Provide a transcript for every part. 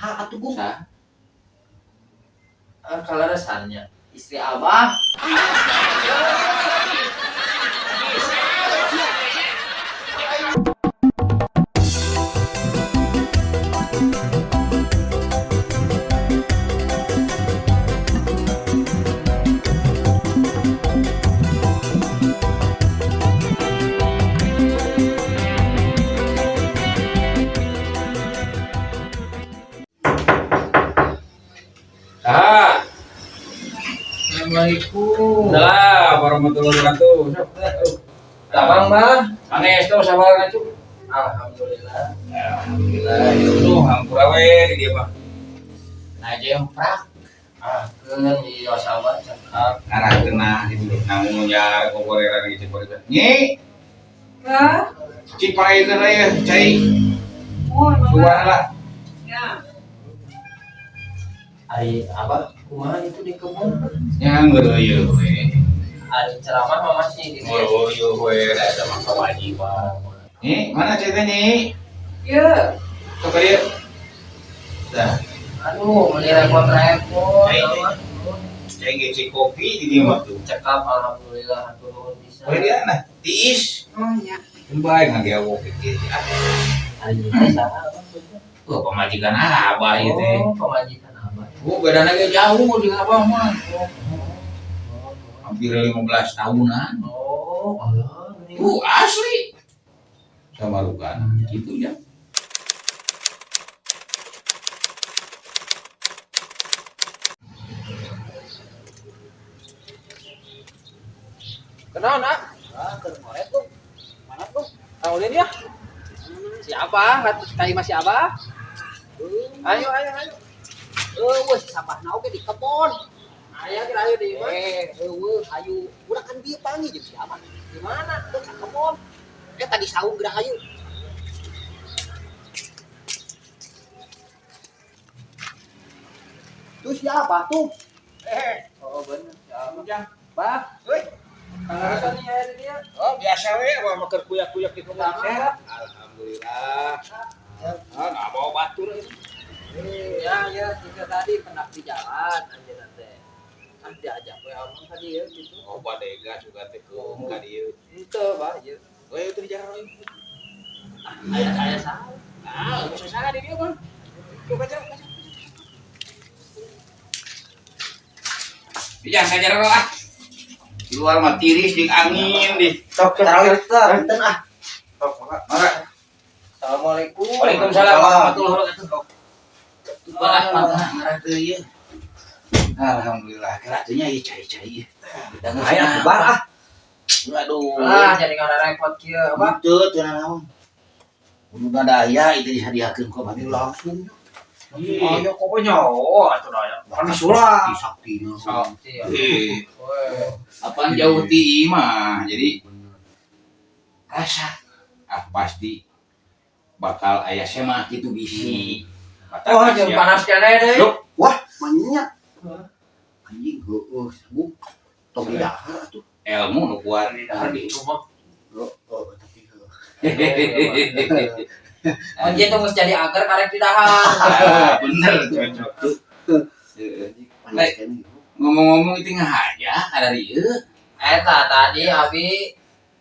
Saha atuh Gung? Sah. Kaleresannya istri Abah. Ah, Assalamualaikum. salam warahmatullahi wabarakatuh. Abang Bang. Sanes tuh sabar ngacu. Alhamdulillah. Alhamdulillah, itu hampura we di dia mah. Najemprak. Keun di Abah cakap. Arah kena itu namun ya kokoreran gitu kokoreran. Nyi, Kak, cipai kena ya, cai. oh, Suara lah. ya. Ari Abah kumaha itu di kebun? Yang ngeureuy we. Ari ceramah mah masih di dia. Ngeureuy we. Ada mah kewajiban. Nyi, mana cerita Nyi? Ya, Coba dia. Dah, Aduh, beli repot-repot. Cai. Abah. cai ngisi kopi di dia mah tuh. Cekap alhamdulillah turun bisa. Oh dia nah, tiis. oh ya. Kembali ngageawok gitu. Ari ini saha? Oh, pemajikan Abah ieu teh. Oh, pemajikan Abah. Oh, bedana ge jauh di Abah mah. Hampir 15 tahunan. Oh, Allah. Asli. Sama Rukan gitu ya. Kenal nak? Kemarin tuh. Mana tuh? Tahunin ya? Siapa? Kayak masih Abah? Ayo. Wes sabah naoge di kebon. Ayo di mana? Hayu. Urang kan bieu panggil jeung siapa? Di mana? Teu ka kebon. Tadi saung geura hayu. Tuh siapa tuh? Oh bener. Ujang. Bah, Euy. kaleresan nih hari dia. Oh, biasa we apa mah keur kuyak-kuyak di kebun. Sama. Alhamdulillah. Enggak bawa batur ini. Ya, juga tadi pernah di jalan anjir teh. Kan diajak we abang tadi ya gitu. Oh, badega juga teh kum ka dieu. Itu, Bah, ya. Oh, itu di jalan we. Ayah salah. Ah, bisa salah di dieu mah. Coba baca. Bijang kajar ah. Di luar mah tiris di angin di. Sok tarawih punten ah. Maka. Assalamualaikum. Waalaikumsalam warahmatullahi wabarakatuh. Tuh ngarah teu ieu. Alhamdulillah keratunya ieu cai-cai. Aya bubar ah. Aduh. Jadi nggak repot kieu, apa? Teu teu naon. Kudu daya itu dihadiahkeun ku abah langsung. Ayo kok nyawa atuh aya. Kan surat. Saktina. Sakti ya. Apaan jauh ti mah. Jadi rasa pasti bakal aya semah kitu bisi. Oh, jeung panas keneh deui. Loh, Wah, manya. Anjing heueuh sabuk. Tong di dahar atuh. ilmu nu kuat Di dahar di rumah. Oh, tapi heueuh. Anjir tuh geus jadi agar karek di dahar. Ah, bener cocok. Panas keneh. Ngomong-ngomong itu ngahaja ada dieu. Eta tadi abi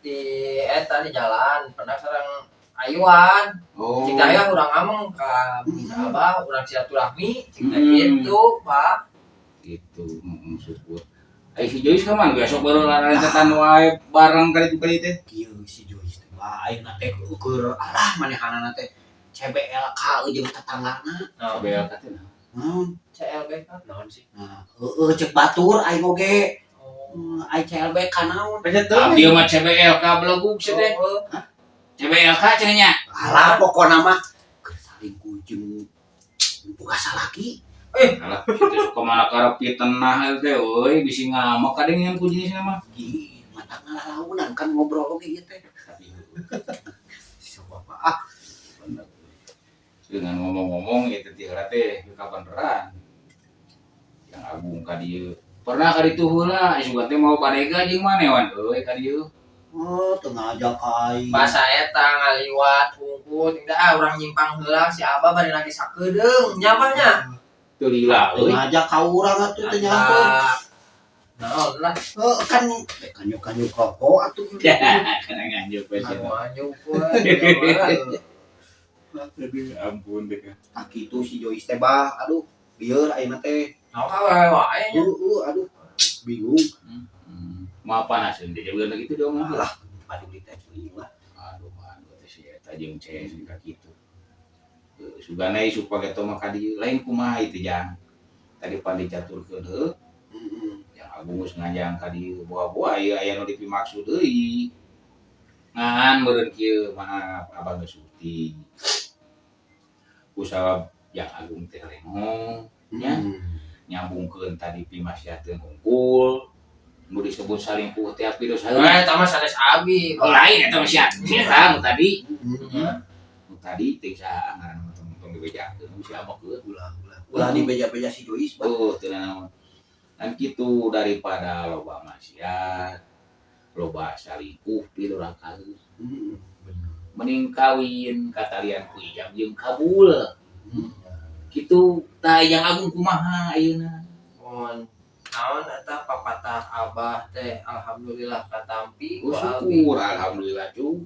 di eta di jalan pernah sareng Ayuan. Oh. Cik aya urang ameng ka bisa Abah, urang silaturahmi, cik gitu, Pak. Gitu, syukur. Ai si Joyce kaman besok baru laranetan wae bareng kali teh. Kieu si Joyce teh ayeuna teh keur alah manehanana teh CBLK jeung tetanggana. Nah, Bel katanya. Naon? CLBK naon sih? Nah, cek batur aing oge. Oh. Aing CLBK naon? Abdi mah CBLK belegug sih teh. CBLK cenanya. Alah pokona mah keur salingkuh jeung boga salaki. Alah, situ suka malah karepi tenah teh euy bisi ngamak kadang ku jenisna mah. Ih, mata ngalalaunan kan ngobrol oge ieu teh. Coba ah. Dengan ngomong-ngomong itu tiara teh kapan beneran. Yang agung ka dieu. Pernah ka ditu heula, isugan teh mau badega jeung manewan euy ka dieu. Oh, tengah aja kai. Bahasa eta ngaliwat hungkul tidak urang nyimpang heula si Abah bari lagi sakedeung nyabahnya. Teu lila euy. Tengah aja ka urang atuh teh nyampeun. Naon lah Kan kanyuk-kanyuk rokok atuh. Kana nganjuk we anu cenah. anyuk we. Aduh ampun deh. Ah kitu si Jois teh bah, aduh, bieur ayeuna teh. Naon kawe wae nya. Aduh, bingung. Mau panasin dia juga gitu dong. Alah, paduli teh teuing lah. Aduh teh si eta jeung CS ka kitu. Sugana supaya eta mah kadi lain kumaha itu jang. Tadi pandi caturkeun heuh. Heeh. Yang Agung geus ngajang kadi buah-buah aya nu dipimaksud deui. Ngan meureun kieu maaf abang geus suti. Usaha yang Agung teh renong nya nyambungkeun tadi pimasyateun hungkul. Nu disebut salimpuh teh api dosa. Eta mah sanes abi. Oh lain eta mah sia. Eta nu tadi. Heeh. Nu tadi teh saha ngaran tong dibejakeun si abah keun. Ulah di beja-beja si Jois bah. Oh teu naon. Kan kitu daripada loba maksiat, loba salingkuh pieu urang kaeus. Heeh. Mending kawin katalian ku ijab jeung kabul. Kitu tah yang Agung kumaha ayeuna. Mun naon eta papatah Abah teh alhamdulillah katampi ku Oh, abi. syukur alhamdulillah cu.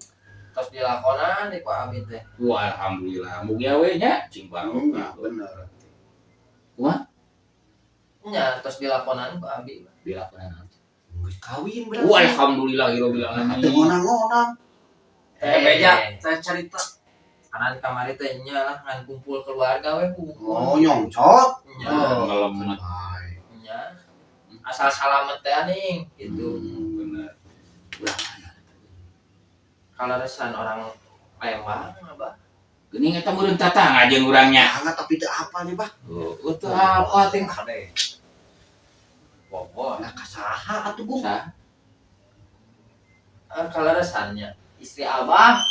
Tos dilakonan di ku abi teh. Wah alhamdulillah mugi we nya cing barokah. Bener. Nya tos dilakonan ku abi. Dilakonan. Geus kawin berarti. Wah alhamdulillahirabbil Teu alamin. ngonang-ngonang. Beja saya cerita. Kanan kamari teh nya lah ngan kumpul keluarga we Oh, kumpul. nyongcot. Nya. Ngelemet. Nya. Asal salamet teh aning gitu. Bener. Ulah Kalau resan orang Lembang Abah. geuning eta meureun tatangga jeung urangnya. Hangat tapi teu apa nih, Bah. Oh, teu apa teh Kade. Bobo. Lah kasaha atuh, Bung? Sah. Kalau resannya istri Abah.